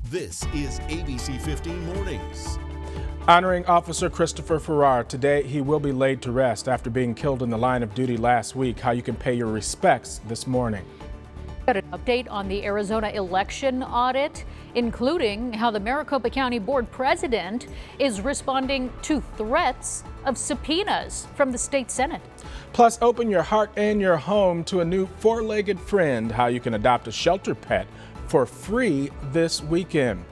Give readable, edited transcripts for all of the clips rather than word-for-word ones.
This is ABC15 Mornings. Honoring Officer Christopher Farrar. Today, he will be laid to rest after being killed in the line of duty last week. How you can pay your respects this morning. Got an update on the Arizona election audit, including how the Maricopa County Board president is responding to threats of subpoenas from the state Senate. Plus, open your heart and your home to a new four-legged friend. How you can adopt a shelter pet for free this weekend.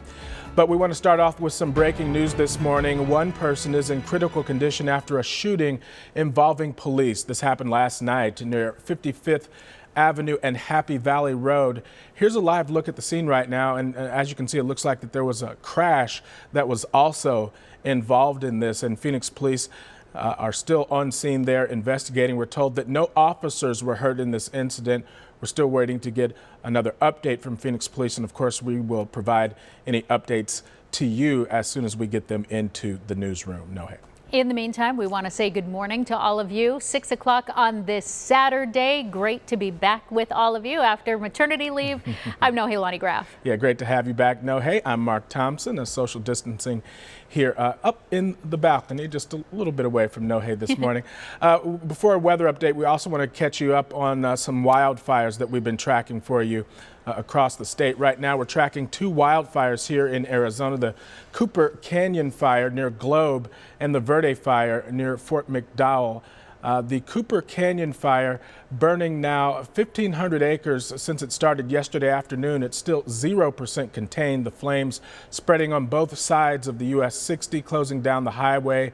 But we want to start off with some breaking news this morning. One person is in critical condition after a shooting involving police. This happened last night near 55th Avenue and Happy Valley Road. Here's a live look at the scene right now, and as you can see, it looks like that there was a crash that was also involved in this, and Phoenix police are still on scene there investigating. We're told that no officers were hurt in this incident. We're still waiting to get another update from Phoenix police, and of course we will provide any updates to you as soon as we get them into the newsroom. Nohe. In the meantime, we want to say good morning to all of you. 6 o'clock on this Saturday. Great to be back with all of you after maternity leave. I'm Nohe Graf. Yeah, great to have you back, Nohe. I'm Mark Thompson, social distancing here up in the balcony, just a little bit away from Nohe this morning. Before a weather update, we also want to catch you up on some wildfires that we've been tracking for you across the state. Right now, we're tracking two wildfires here in Arizona, the Cooper Canyon fire near Globe and the Verde fire near Fort McDowell. The Cooper Canyon fire burning now 1,500 acres since it started yesterday afternoon. It's still 0% contained. The flames spreading on both sides of the US 60, closing down the highway.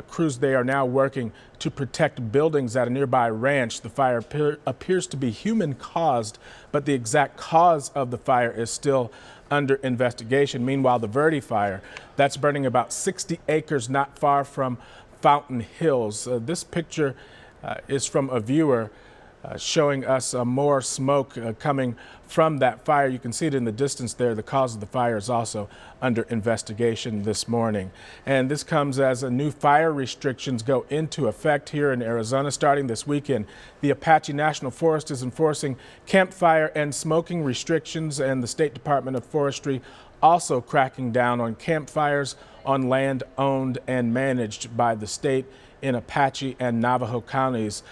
Crews, they are now working to protect buildings at a nearby ranch. The fire appears to be human caused, but the exact cause of the fire is still under investigation. Meanwhile, the Verde fire, that's burning about 60 acres not far from Fountain Hills. This picture is from a viewer showing us more smoke coming from that fire. You can see it in the distance there. The cause of the fire is also under investigation this morning. And this comes as new fire restrictions go into effect here in Arizona starting this weekend. The Apache National Forest is enforcing campfire and smoking restrictions, and the State Department of Forestry also cracking down on campfires on land owned and managed by the state in Apache and Navajo counties.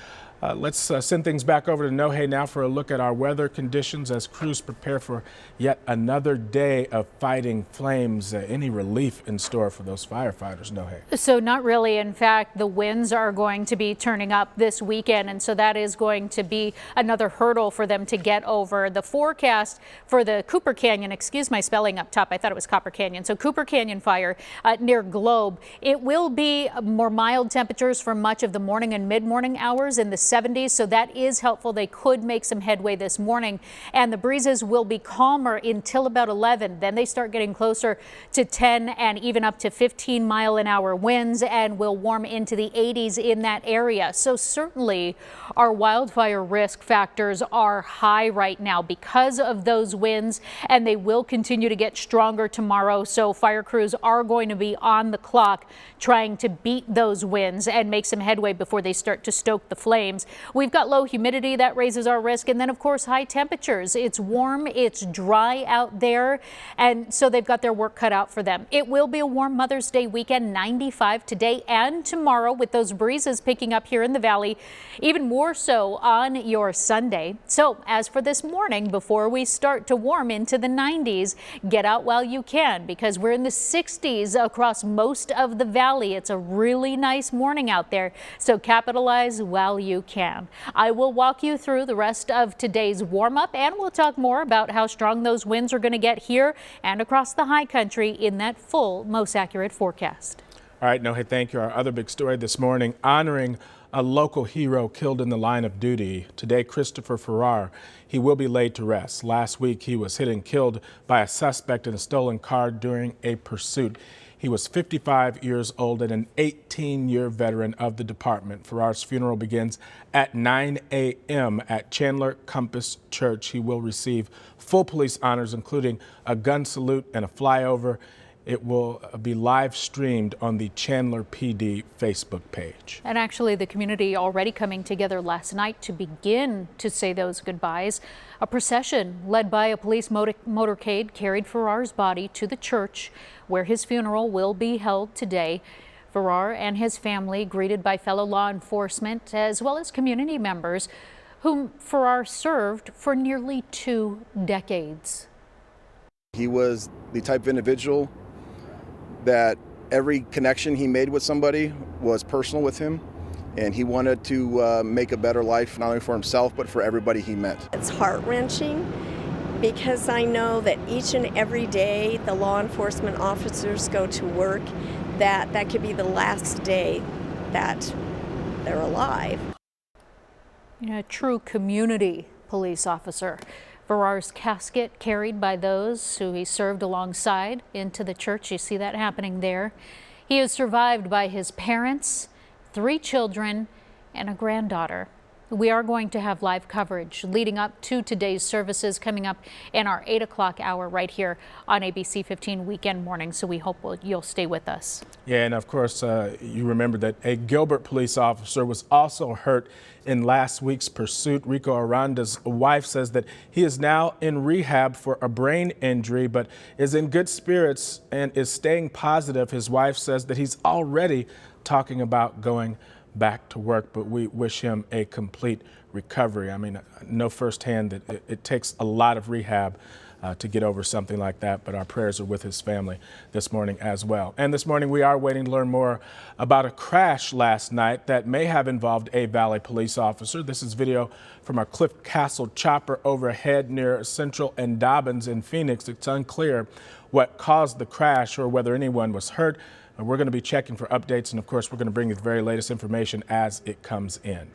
Let's send things back over to Nohe now for a look at our weather conditions as crews prepare for yet another day of fighting flames. Any relief in store for those firefighters, Nohe? So not really. In fact, the winds are going to be turning up this weekend, and so that is going to be another hurdle for them to get over. The forecast for the Cooper Canyon, excuse my spelling up top, I thought it was Copper Canyon. So Cooper Canyon fire near Globe. It will be more mild temperatures for much of the morning and mid-morning hours in the 70s, so that is helpful. They could make some headway this morning, and the breezes will be calmer until about 11. Then they start getting closer to 10 and even up to 15-mile-an-hour winds, and will warm into the 80s in that area. So certainly our wildfire risk factors are high right now because of those winds, and they will continue to get stronger tomorrow. So fire crews are going to be on the clock trying to beat those winds and make some headway before they start to stoke the flames. We've got low humidity that raises our risk, and then of course high temperatures. It's warm, it's dry out there, and so they've got their work cut out for them. It will be a warm Mother's Day weekend, 95 today and tomorrow, with those breezes picking up here in the valley, even more so on your Sunday. So as for this morning, before we start to warm into the 90s, get out while you can, because we're in the 60s across most of the valley. It's a really nice morning out there, so capitalize while you can. I will walk you through the rest of today's warm up, and we'll talk more about how strong those winds are going to get here and across the high country in that full, most accurate forecast. All right, Nohe, thank you. Our other big story this morning, honoring a local hero killed in the line of duty. Today, Christopher Farrar, he will be laid to rest. Last week, he was hit and killed by a suspect in a stolen car during a pursuit. He was 55 years old and an 18-year veteran of the department. Farrar's funeral begins at 9 a.m. at Chandler Compass Church. He will receive full police honors, including a gun salute and a flyover It will be live streamed on the Chandler PD Facebook page. And actually, the community already coming together last night to begin to say those goodbyes. A procession led by a police motorcade carried Farrar's body to the church where his funeral will be held today. Farrar and his family greeted by fellow law enforcement as well as community members whom Farrar served for nearly 2 decades. He was the type of individual that every connection he made with somebody was personal with him, and he wanted to make a better life not only for himself but for everybody he met. It's heart-wrenching because I know that each and every day the law enforcement officers go to work, that could be the last day that they're alive. A true community police officer. Farrar's casket carried by those who he served alongside into the church. You see that happening there. He is survived by his parents, 3 children, and a granddaughter. We are going to have live coverage leading up to today's services coming up in our 8 o'clock hour right here on ABC 15 Weekend Mornings. So we hope you'll stay with us. Yeah, and of course, you remember that a Gilbert police officer was also hurt in last week's pursuit. Rico Aranda's wife says that he is now in rehab for a brain injury, but is in good spirits and is staying positive. His wife says that he's already talking about going back to work, but we wish him a complete recovery. I mean, know firsthand that it takes a lot of rehab to get over something like that, but our prayers are with his family this morning as well. And this morning we are waiting to learn more about a crash last night that may have involved a Valley police officer. This is video from our Cliff Castle chopper overhead near Central and Dobbins in Phoenix. It's unclear what caused the crash or whether anyone was hurt. We're going to be checking for updates, and of course we're going to bring you the very latest information as it comes in.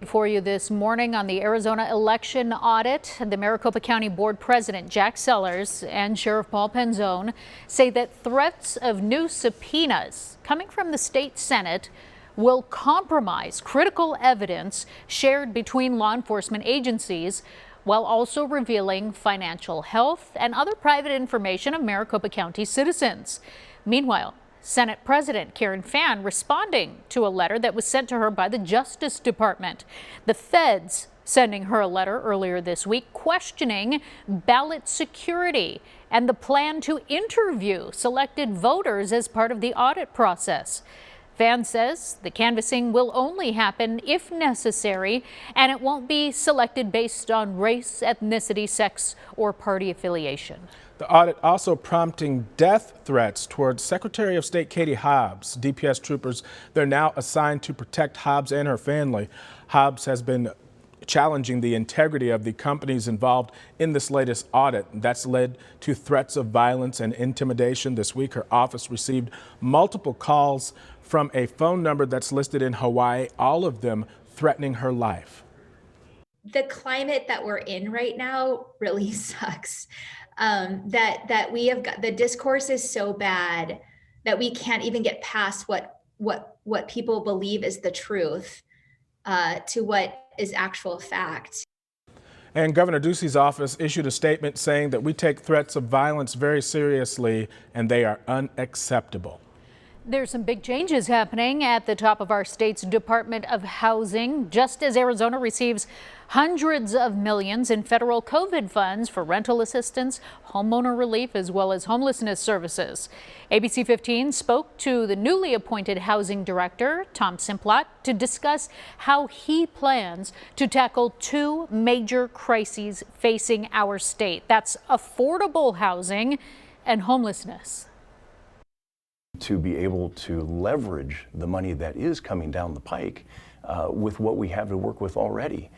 For you this morning on the Arizona election audit, the Maricopa County Board President Jack Sellers and Sheriff Paul Penzone say that threats of new subpoenas coming from the state Senate will compromise critical evidence shared between law enforcement agencies, while also revealing financial health and other private information of Maricopa County citizens. Meanwhile, Senate President Karen Fann responding to a letter that was sent to her by the Justice Department. The feds sending her a letter earlier this week questioning ballot security and the plan to interview selected voters as part of the audit process. Fann says the canvassing will only happen if necessary, and it won't be selected based on race, ethnicity, sex, or party affiliation. The audit also prompting death threats towards Secretary of State Katie Hobbs. DPS troopers, they're now assigned to protect Hobbs and her family. Hobbs has been challenging the integrity of the companies involved in this latest audit. That's led to threats of violence and intimidation. This week, her office received multiple calls from a phone number that's listed in Hawaii, all of them threatening her life. The climate that we're in right now really sucks. That we have got, the discourse is so bad that we can't even get past what people believe is the truth to what is actual fact. And Governor Ducey's office issued a statement saying that we take threats of violence very seriously and they are unacceptable. There's some big changes happening at the top of our state's Department of Housing, just as Arizona receives hundreds of millions in federal COVID funds for rental assistance, homeowner relief, as well as homelessness services. ABC 15 spoke to the newly appointed housing director, Tom Simplot, to discuss how he plans to tackle 2 major crises facing our state. That's affordable housing and homelessness. To be able to leverage the money that is coming down the pike with what we have to work with already.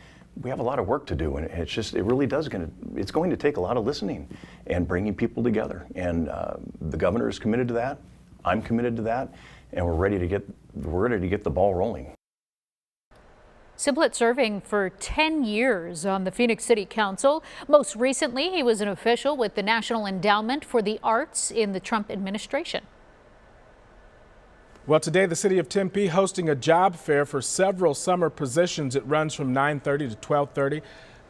We have a lot of work to do, and it's going to take a lot of listening and bringing people together. And the governor is committed to that. I'm committed to that, and we're ready to get the ball rolling. Simplot serving for 10 years on the Phoenix City Council. Most recently, he was an official with the National Endowment for the Arts in the Trump administration. Well, today the city of Tempe hosting a job fair for several summer positions. It runs from 9:30 to 12:30.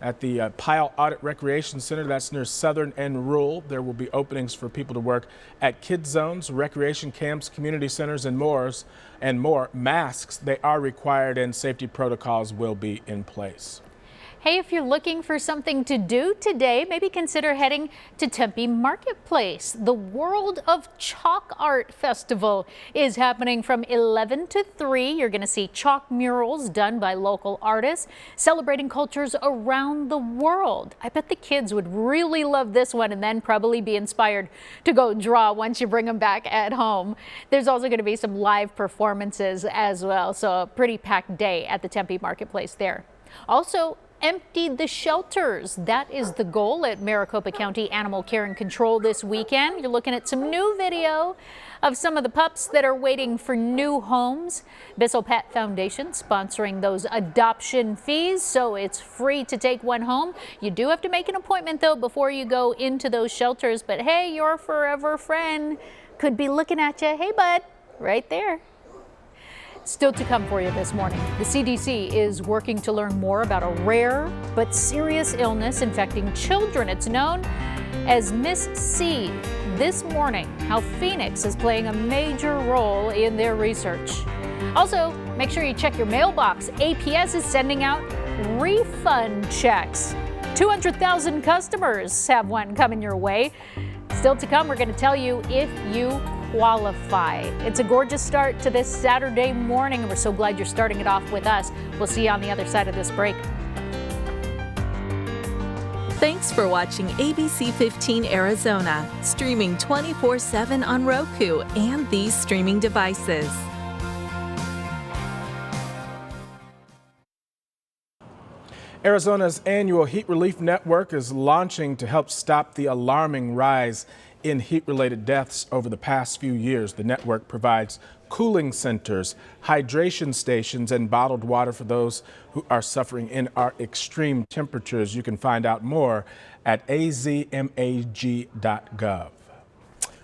at the Pyle Audit Recreation Center. That's near Southern and Rural. There will be openings for people to work at kids zones, recreation camps, community centers, and more. Masks, they are required, and safety protocols will be in place. Hey, if you're looking for something to do today, maybe consider heading to Tempe Marketplace. The World of Chalk Art Festival is happening from 11 to 3. You're going to see chalk murals done by local artists celebrating cultures around the world. I bet the kids would really love this one and then probably be inspired to go draw once you bring them back at home. There's also going to be some live performances as well, so a pretty packed day at the Tempe Marketplace there. Also, empty the shelters. That is the goal at Maricopa County Animal Care and Control this weekend. You're looking at some new video of some of the pups that are waiting for new homes. Bissell Pet Foundation sponsoring those adoption fees, so it's free to take one home. You do have to make an appointment though before you go into those shelters, but hey, your forever friend could be looking at you. Hey bud, right there. Still to come for you this morning, the CDC is working to learn more about a rare but serious illness infecting children. It's known as Miss C. This morning, how Phoenix is playing a major role in their research. Also, make sure you check your mailbox. APS is sending out refund checks. 200,000 customers have one coming your way. Still to come, we're going to tell you if you qualify. It's a gorgeous start to this Saturday morning, and we're so glad you're starting it off with us. We'll see you on the other side of this break. Thanks for watching ABC15 Arizona, streaming 24/7 on Roku and these streaming devices. Arizona's annual Heat Relief Network is launching to help stop the alarming rise in heat-related deaths over the past few years. The network provides cooling centers, hydration stations, and bottled water for those who are suffering in our extreme temperatures. You can find out more at azmag.gov.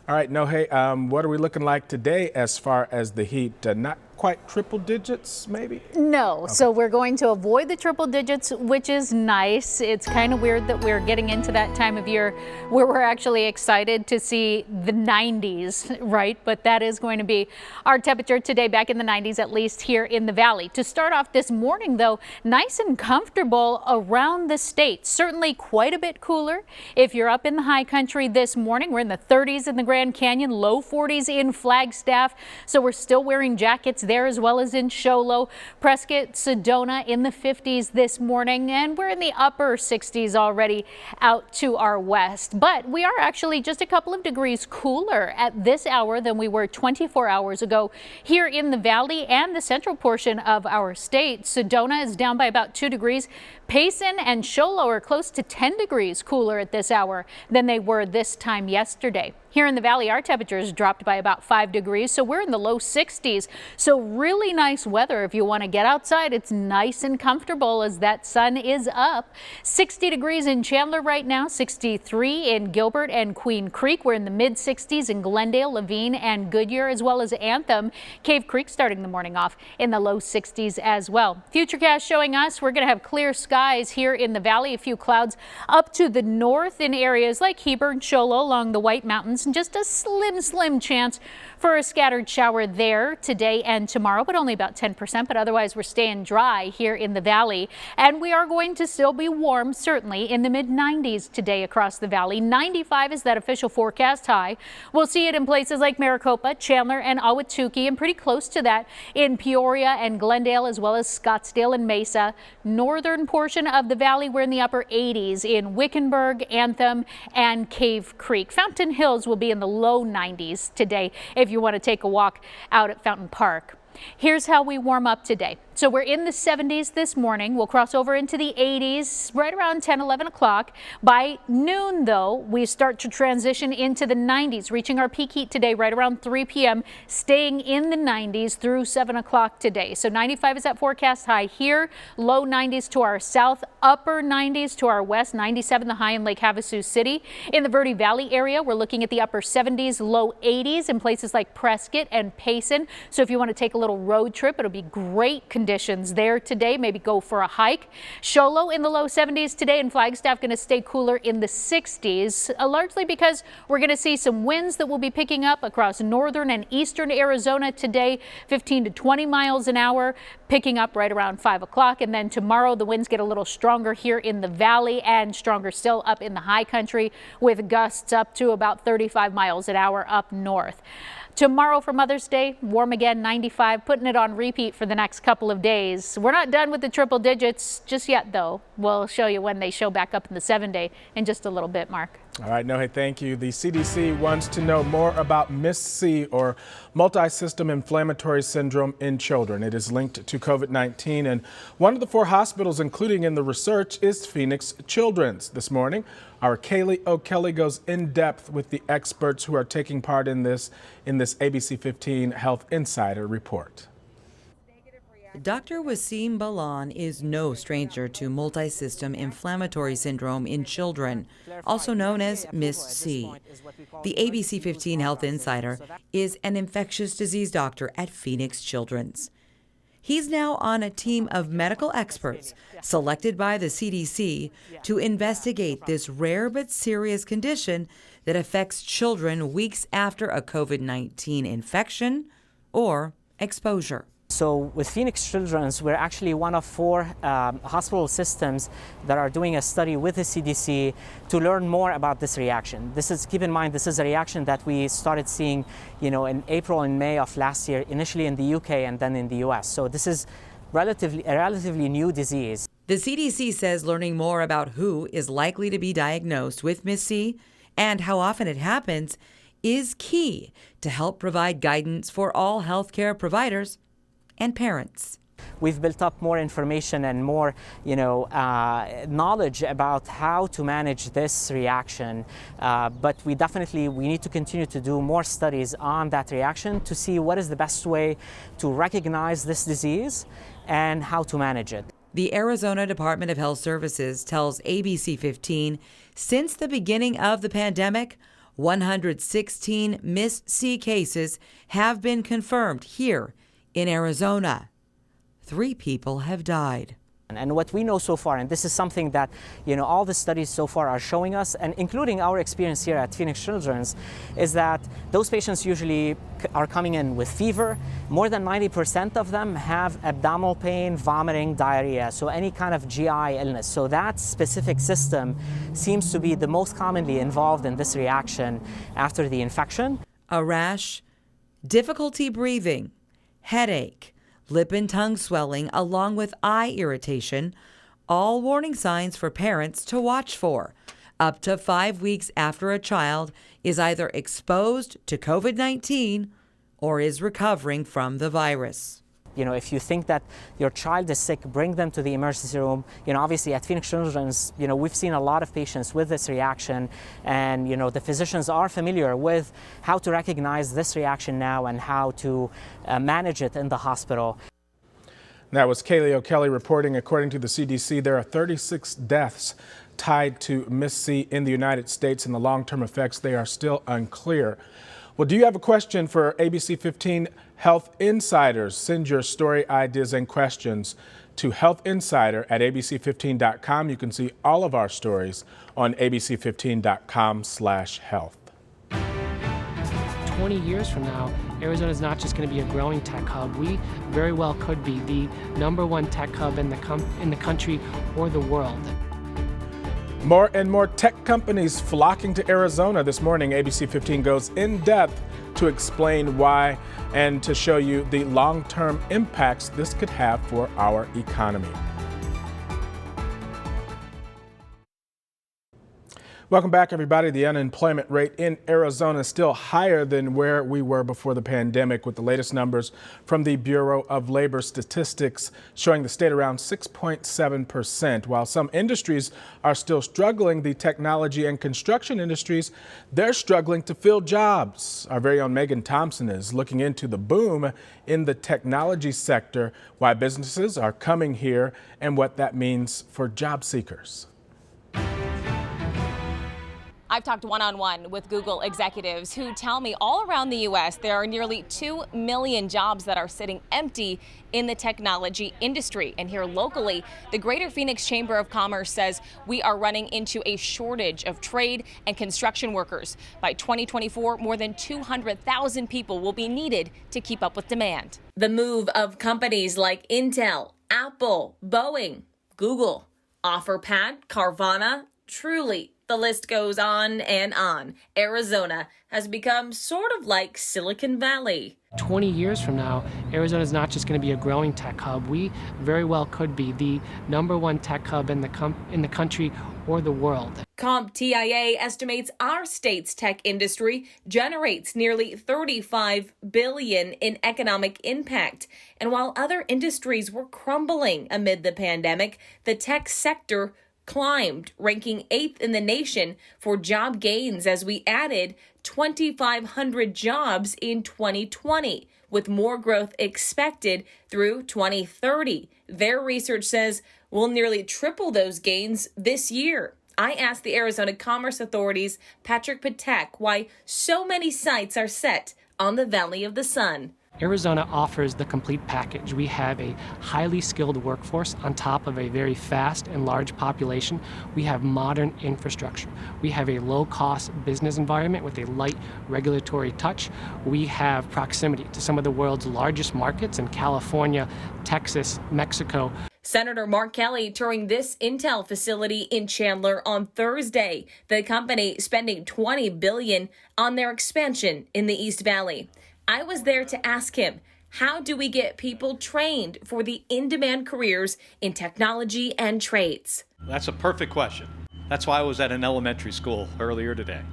All right, Nohe, what are we looking like today as far as the heat? Not quite triple digits, maybe? No, Okay. So we're going to avoid the triple digits, which is nice. It's kind of weird that we're getting into that time of year where we're actually excited to see the 90s, right? But that is going to be our temperature today, back in the 90s, at least here in the valley. To start off this morning, though, nice and comfortable around the state. Certainly quite a bit cooler if you're up in the high country this morning. We're in the 30s in the Grand Canyon, low 40s in Flagstaff. So we're still wearing jackets there, as well as in Show Low. Prescott, Sedona in the 50s this morning, and we're in the upper 60s already out to our west. But we are actually just a couple of degrees cooler at this hour than we were 24 hours ago here in the valley and the central portion of our state. Sedona is down by about 2 degrees. Payson and Show Low are close to 10 degrees cooler at this hour than they were this time yesterday. Here in the valley, our temperatures dropped by about 5 degrees, so we're in the low 60s. So really nice weather if you want to get outside. It's nice and comfortable as that sun is up. 60 degrees in Chandler right now, 63 in Gilbert and Queen Creek. We're in the mid 60s in Glendale, Levine, and Goodyear, as well as Anthem. Cave Creek starting the morning off in the low 60s as well. Futurecast showing us we're going to have clear skies here in the valley. A few clouds up to the north in areas like Heber and Show Low along the White Mountains, and just a slim chance for a scattered shower there today and tomorrow, but only about 10%. But otherwise, we're staying dry here in the valley, and we are going to still be warm, certainly in the mid 90s today across the valley. 95 is that official forecast high. We'll see it in places like Maricopa, Chandler, and Ahwatukee, and pretty close to that in Peoria and Glendale, as well as Scottsdale and Mesa. Northern portion of the valley, we're in the upper 80s in Wickenburg, Anthem, and Cave Creek. Fountain Hills will be in the low 90s today if you want to take a walk out at Fountain Park. Here's how we warm up today. So we're in the 70s this morning. We'll cross over into the 80s right around 10, 11 o'clock. By noon, though, we start to transition into the 90s, reaching our peak heat today right around 3 p.m., staying in the 90s through 7 o'clock today. So 95 is that forecast high here, low 90s to our south, upper 90s to our west, 97 the high in Lake Havasu City. In the Verde Valley area, we're looking at the upper 70s, low 80s in places like Prescott and Payson. So if you want to take a little road trip, it'll be great conditions conditions there today. Maybe go for a hike. Show low in the low 70s today, and Flagstaff going to stay cooler in the 60s, largely because we're going to see some winds that will be picking up across northern and eastern Arizona today, 15 to 20 miles an hour, picking up right around 5 o'clock. And then tomorrow the winds get a little stronger here in the valley and stronger still up in the high country, with gusts up to about 35 miles an hour up north. Tomorrow for Mother's Day, warm again, 95, putting it on repeat for the next couple of days. We're not done with the triple digits just yet, though. We'll show you when they show back up in the 7-day in just a little bit, Mark. All right, Nohe, thank you. The CDC wants to know more about MIS-C, or multi-system inflammatory syndrome in children. It is linked to COVID-19, and one of the 4 hospitals including in the research is Phoenix Children's. This morning, our Kaylee O'Kelly goes in depth with the experts who are taking part in this ABC15 Health Insider report. Dr. Wasim Balan is no stranger to multi-system inflammatory syndrome in children, also known as MIS-C. The ABC15 Health Insider is an infectious disease doctor at Phoenix Children's. He's now on a team of medical experts selected by the CDC to investigate this rare but serious condition that affects children weeks after a COVID-19 infection or exposure. So with Phoenix Children's, we're actually one of 4 hospital systems that are doing a study with the CDC to learn more about this reaction. Keep in mind, this is a reaction that we started seeing, in April and May of last year, initially in the UK and then in the US. So this is a relatively new disease. The CDC says learning more about who is likely to be diagnosed with MIS-C and how often it happens is key to help provide guidance for all healthcare providers and parents. We've built up more information and more, knowledge about how to manage this reaction, but we need to continue to do more studies on that reaction to see what is the best way to recognize this disease and how to manage it. The Arizona Department of Health Services tells ABC15 since the beginning of the pandemic, 116 MIS-C cases have been confirmed here in Arizona. 3 people have died. And what we know so far, and this is something that all the studies so far are showing us, and including our experience here at Phoenix Children's, is that those patients usually are coming in with fever. More than 90% of them have abdominal pain, vomiting, diarrhea, so any kind of GI illness. So that specific system seems to be the most commonly involved in this reaction after the infection. A rash, difficulty breathing, headache, lip and tongue swelling, along with eye irritation, all warning signs for parents to watch for, up to 5 weeks after a child is either exposed to COVID-19 or is recovering from the virus. If you think that your child is sick, bring them to the emergency room. Obviously at Phoenix Children's, we've seen a lot of patients with this reaction, and the physicians are familiar with how to recognize this reaction now and how to manage it in the hospital. That was Kaylee O'Kelly reporting. According to the CDC, there are 36 deaths tied to MIS-C in the United States, and the long-term effects, they are still unclear. Well, do you have a question for ABC15 Health Insiders? Send your story, ideas, and questions to healthinsider@abc15.com. You can see all of our stories on abc15.com/health. 20 years from now, Arizona is not just going to be a growing tech hub. We very well could be the #1 tech hub in the country or the world. More and more tech companies flocking to Arizona. This morning, ABC15 goes in depth to explain why and to show you the long-term impacts this could have for our economy. Welcome back, everybody. The unemployment rate in Arizona is still higher than where we were before the pandemic, with the latest numbers from the Bureau of Labor Statistics showing the state around 6.7%. While some industries are still struggling, the technology and construction industries, they're struggling to fill jobs. Our very own Megan Thompson is looking into the boom in the technology sector, why businesses are coming here, and what that means for job seekers. I've talked one-on-one with Google executives who tell me all around the U.S. there are nearly 2 million jobs that are sitting empty in the technology industry. And here locally, the Greater Phoenix Chamber of Commerce says we are running into a shortage of trade and construction workers. By 2024, more than 200,000 people will be needed to keep up with demand. The move of companies like Intel, Apple, Boeing, Google, OfferPad, Carvana, Truly. The list goes on and on. Arizona has become sort of like Silicon Valley. 20 years from now, Arizona is not just going to be a growing tech hub. We very well could be the #1 tech hub in the country or the world. CompTIA estimates our state's tech industry generates nearly $35 billion in economic impact. And while other industries were crumbling amid the pandemic, the tech sector climbed, ranking 8th in the nation for job gains as we added 2,500 jobs in 2020, with more growth expected through 2030. Their research says we'll nearly triple those gains this year. I asked the Arizona Commerce Authority's Patrick Patek why so many sites are set on the Valley of the Sun. Arizona offers the complete package. We have a highly skilled workforce on top of a very fast and large population. We have modern infrastructure. We have a low-cost business environment with a light regulatory touch. We have proximity to some of the world's largest markets in California, Texas, Mexico. Senator Mark Kelly touring this Intel facility in Chandler on Thursday. The company spending $20 billion on their expansion in the East Valley. I was there to ask him, how do we get people trained for the in-demand careers in technology and trades? That's a perfect question. That's why I was at an elementary school earlier today,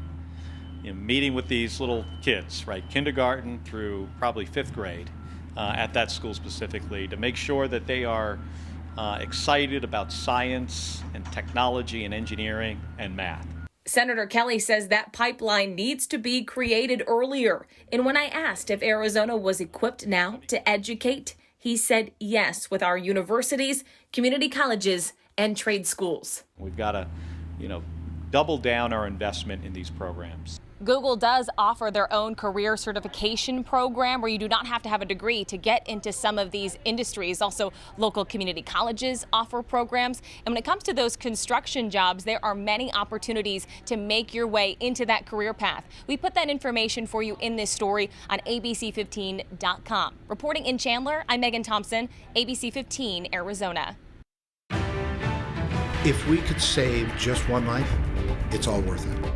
meeting with these little kids, right, kindergarten through probably 5th grade, at that school specifically, to make sure that they are excited about science and technology and engineering and math. Senator Kelly says that pipeline needs to be created earlier. And when I asked if Arizona was equipped now to educate, he said yes, with our universities, community colleges, and trade schools. We've got to, double down our investment in these programs. Google does offer their own career certification program where you do not have to have a degree to get into some of these industries. Also, local community colleges offer programs. And when it comes to those construction jobs, there are many opportunities to make your way into that career path. We put that information for you in this story on ABC15.com. Reporting in Chandler, I'm Megan Thompson, ABC15 Arizona. If we could save just one life, it's all worth it.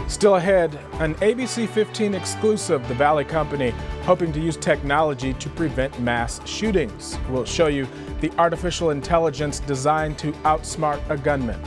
Still ahead, an ABC15 exclusive, the Valley Company hoping to use technology to prevent mass shootings. We'll show you the artificial intelligence designed to outsmart a gunman.